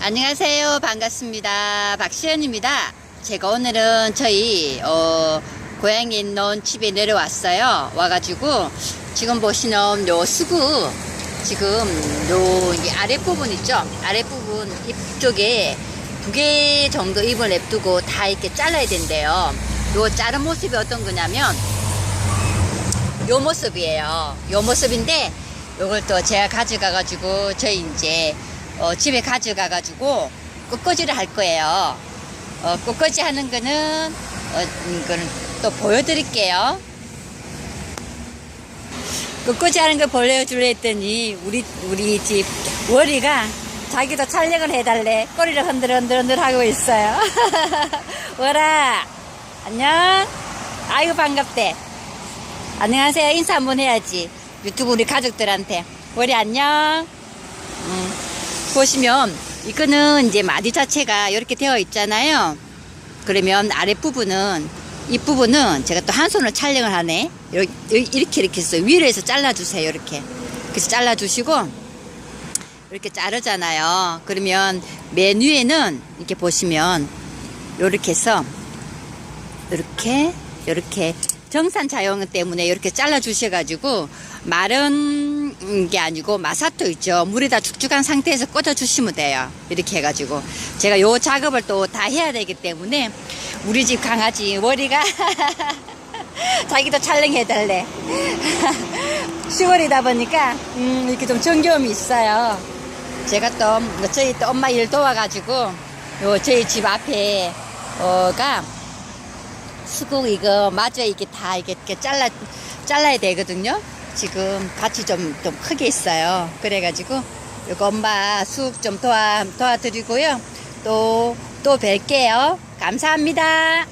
안녕하세요. 반갑습니다. 박시연입니다. 제가 오늘은 저희 고향에 있는 집에 내려왔어요. 와가지고 지금 보시는 요 수국, 지금 요 아랫부분 있죠? 아랫부분 이쪽에 2개 정도 잎을 냅두고 다 이렇게 잘라야 된대요. 요 자른 모습이 어떤 거냐면 요 모습이에요. 요 모습인데 요걸 또 제가 가져가가지고 저희 이제 집에 가져가가지고 꺾어지를 할 거예요. 꺾어지 하는 거는 이거는 또 보여드릴게요. 꺾어지 하는 거 보여주려 했더니 우리 집 월이가 자기도 촬영을 해달래. 꼬리를 흔들 하고 있어요. 월아 안녕. 아이고 반갑대. 안녕하세요. 인사 한번 해야지. 유튜브 우리 가족들한테. 월이 안녕. 보시면 이거는 이제 마디 자체가 이렇게 되어 있잖아요. 그러면 아랫부분은 윗부분은 제가 또 한 손으로 촬영을 하네. 이렇게 해서 위로 해서 잘라주세요. 이렇게. 그래서 잘라주시고 이렇게 자르잖아요. 그러면 맨 위에는 이렇게 보시면 이렇게 해서 이렇게 정산 자용 때문에 이렇게 잘라 주셔가지고 마른 게 아니고 마사토 있죠. 물에다 축축한 상태에서 꽂아 주시면 돼요. 이렇게 해가지고 제가 요 작업을 또 다 해야 되기 때문에 우리 집 강아지 월이가 자기도 촬영해달래. 10월이다 보니까 이렇게 좀 정겨움이 있어요. 제가 또 저희 또 엄마 일 도와가지고 요 저희 집 앞에 가 수국 이거 마저 이게 다 이렇게 잘라야 되거든요. 지금 같이 좀 크게 있어요. 그래가지고 이거 엄마 수국 좀 도와드리고요. 또 뵐게요. 감사합니다.